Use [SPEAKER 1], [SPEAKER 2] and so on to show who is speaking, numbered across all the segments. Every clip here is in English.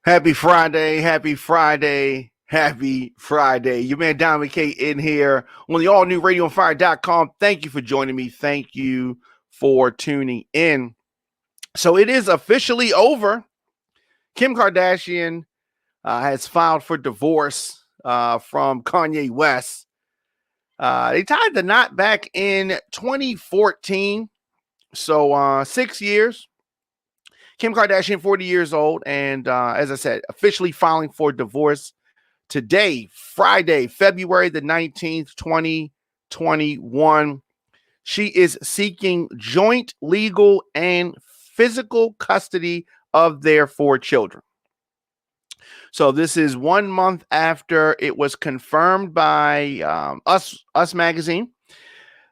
[SPEAKER 1] Happy Friday, happy Friday, happy Friday. Your man Dominic K in here on the all-new radioonfire.com. Thank you for joining me. Thank you for tuning in. So it is officially over. Kim Kardashian has filed for divorce from Kanye West. They tied the knot back in 2014. So 6 years. Kim Kardashian, 40 years old, and as I said, officially filing for divorce today, Friday, February the 19th, 2021. She is seeking joint legal and physical custody of their 4 children. So this is 1 month after it was confirmed by Us Magazine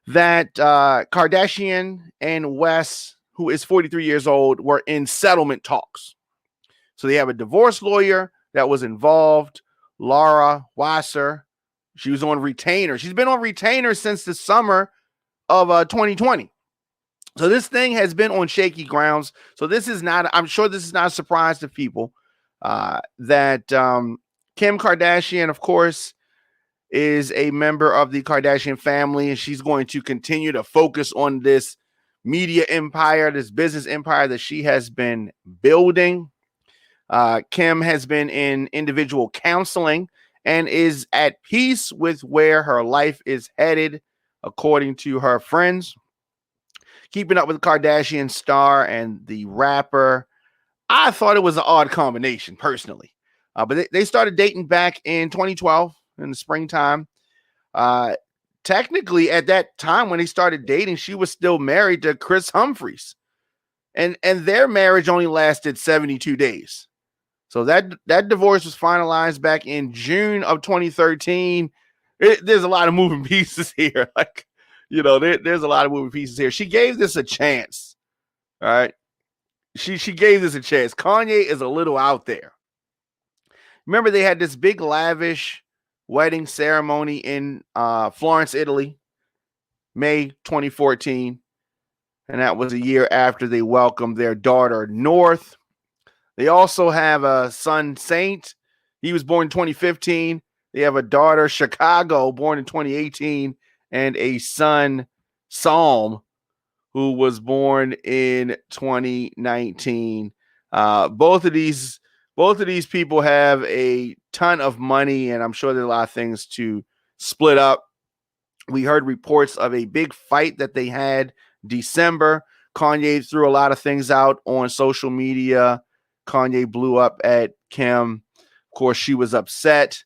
[SPEAKER 1] that Kardashian and West, who is 43 years old, were in settlement talks. So they have a divorce lawyer that was involved, Laura Wasser. She was on retainer. She's been on retainer since the summer of 2020. So this thing has been on shaky grounds. So this is not, I'm sure this is not a surprise to people that Kim Kardashian, of course, is a member of the Kardashian family, and she's going to continue to focus on this media empire, this business empire that she has been building. Kim has been in individual counseling and is at peace with where her life is headed, according to her friends. Keeping up with the Kardashian star and the rapper, I thought it was an odd combination, personally. But they started dating back in 2012 in the springtime. Technically, at that time when they started dating, she was still married to Chris Humphries. And their marriage only lasted 72 days. So that divorce was finalized back in June of 2013. There's a lot of moving pieces here. There's a lot of moving pieces here. She gave this a chance. All right. She gave this a chance. Kanye is a little out there. Remember, they had this big lavish wedding ceremony in Florence, Italy, May 2014. And that was a year after they welcomed their daughter, North. They also have a son, Saint. He was born in 2015. They have a daughter, Chicago, born in 2018, and a son, Psalm, who was born in 2019. Both of these people have a ton of money, and I'm sure there are a lot of things to split up. We heard reports of a big fight that they had December. Kanye threw a lot of things out on social media. Kanye blew up at Kim. Of course, she was upset.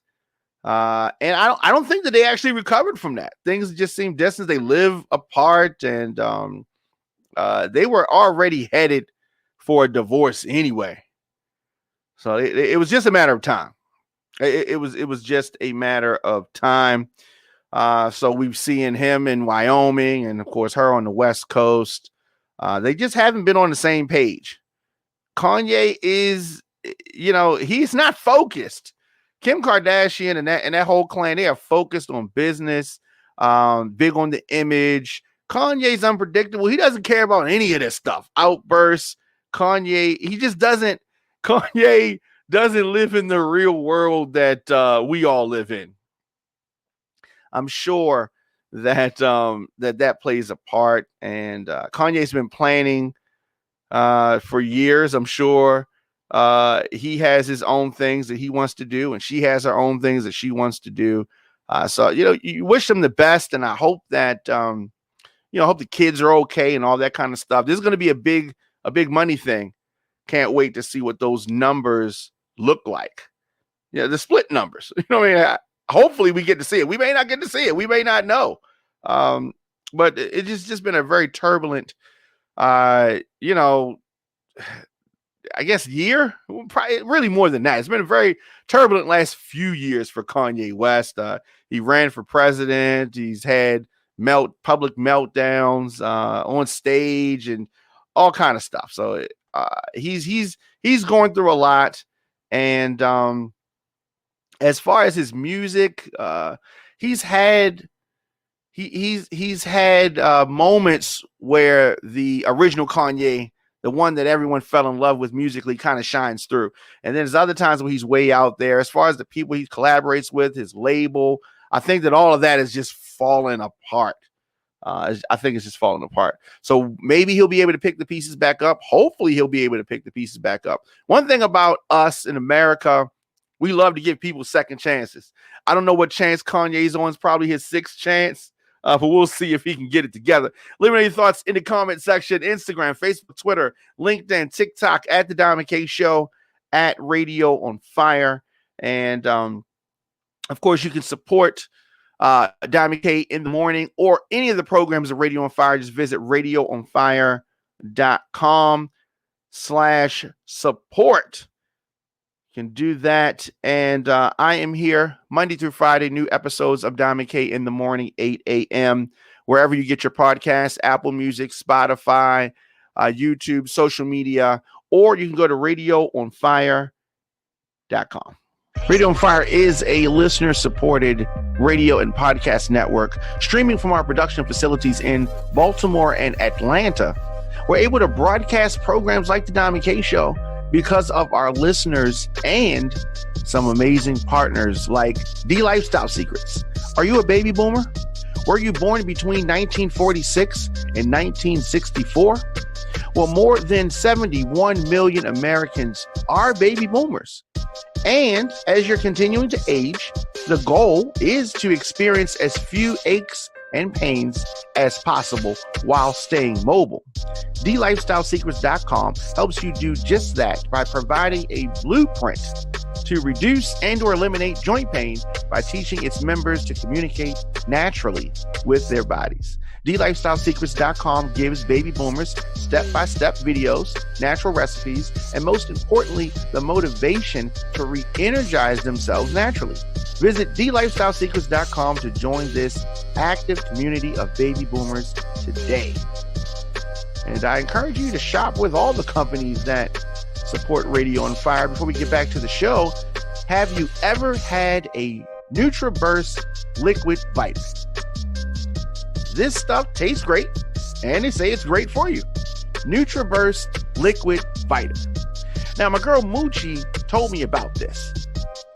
[SPEAKER 1] And I don't think that they actually recovered from that. Things just seem distant. They live apart, and they were already headed for a divorce anyway. So it was just a matter of time. It was just a matter of time. So we've seen him in Wyoming, and of course her on the West Coast. They just haven't been on the same page. Kanye is, he's not focused. Kim Kardashian and that whole clan, they are focused on business, big on the image. Kanye's unpredictable. He doesn't care about any of this stuff. Outbursts. Kanye doesn't live in the real world that we all live in. I'm sure that that plays a part, and Kanye's been planning for years. I'm sure he has his own things that he wants to do, and she has her own things that she wants to do. So you wish them the best, and I hope that I hope the kids are okay and all that kind of stuff. This is going to be a big money thing. Can't wait to see what those numbers look like. Yeah, the split numbers. Hopefully we get to see it. We may not get to see it. We may not know. But it's just been a very turbulent, I guess year. Probably really more than that. It's been a very turbulent last few years for Kanye West. He ran for president. He's had public meltdowns on stage and all kind of stuff. So he's going through a lot. And as far as his music, he's had moments where the original Kanye The one that everyone fell in love with musically kind of shines through. And then there's other times where he's way out there. As far as the people he collaborates with, his label, I think that all of that is just falling apart. I think it's just falling apart. So maybe he'll be able to pick the pieces back up. Hopefully he'll be able to pick the pieces back up. One thing about us in America, we love to give people second chances. I don't know what chance Kanye's on. It's probably his sixth chance. But we'll see if he can get it together. Leave me your thoughts in the comment section. Instagram, Facebook, Twitter, LinkedIn, TikTok, at The Diamond K Show, at Radio on Fire. And, of course, you can support Diamond K in the morning or any of the programs of Radio on Fire. Just visit radioonfire.com/support. You can do that. And I am here Monday through Friday, new episodes of Diamond K in the morning, 8 a.m. Wherever you get your podcasts, Apple Music, Spotify, YouTube, social media, or you can go to radioonfire.com. Radio on Fire is a listener-supported radio and podcast network streaming from our production facilities in Baltimore and Atlanta. We're able to broadcast programs like The Diamond K Show because of our listeners and some amazing partners like D Lifestyle Secrets. Are you a baby boomer? Were you born between 1946 and 1964? Well, more than 71 million Americans are baby boomers. And as you're continuing to age, the goal is to experience as few aches and pains as possible while staying mobile. DLifestyleSecrets.com helps you do just that by providing a blueprint to reduce and or eliminate joint pain by teaching its members to communicate naturally with their bodies. DLifestyleSecrets.com gives baby boomers step-by-step videos, natural recipes, and most importantly, the motivation to re-energize themselves naturally. Visit DLifestyleSecrets.com to join this active community of baby boomers today. And I encourage you to shop with all the companies that support Radio on Fire. Before we get back to the show, have you ever had a NutriBurst liquid vitamin? This stuff tastes great, and they say it's great for you. NutriBurst liquid vitamin. Now, my girl Moochie told me about this,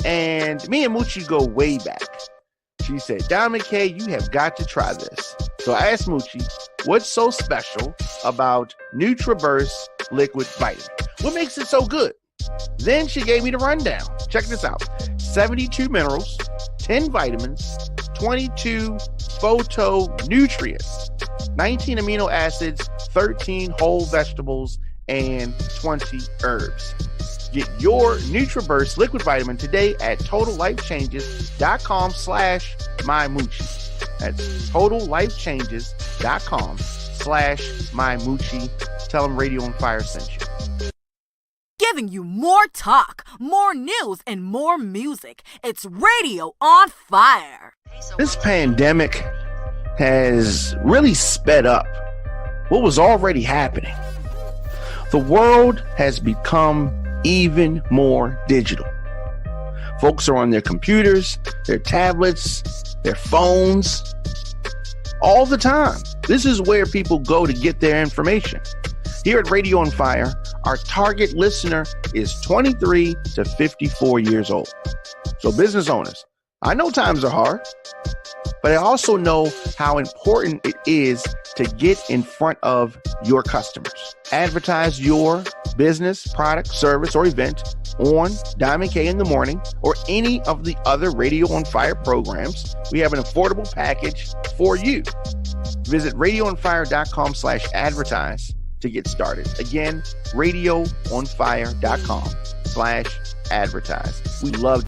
[SPEAKER 1] and me and Moochie go way back. She said, Diamond K, you have got to try this. So I asked Moochie, what's so special about NutriBurst liquid vitamin? What makes it so good? Then she gave me the rundown. Check this out. 72 minerals, 10 vitamins, 22 phytonutrients, 19 amino acids, 13 whole vegetables, and 20 herbs. Get your NutriBurst liquid vitamin today at totallifechanges.com/mymoochie. That's totallifechanges.com/mymoochie. Tell them Radio on Fire sent you.
[SPEAKER 2] Giving you more talk, more news, and more music. It's Radio on Fire.
[SPEAKER 1] This pandemic has really sped up what was already happening. The world has become even more digital. Folks are on their computers, their tablets, their phones, all the time. This is where people go to get their information. Here at Radio on Fire, our target listener is 23 to 54 years old. So business owners, I know times are hard, but I also know how important it is to get in front of your customers. Advertise your business, product, service, or event on Diamond K in the Morning or any of the other Radio on Fire programs. We have an affordable package for you. Visit radioonfire.com/advertise to get started. Again, radioonfire.com/advertise. We love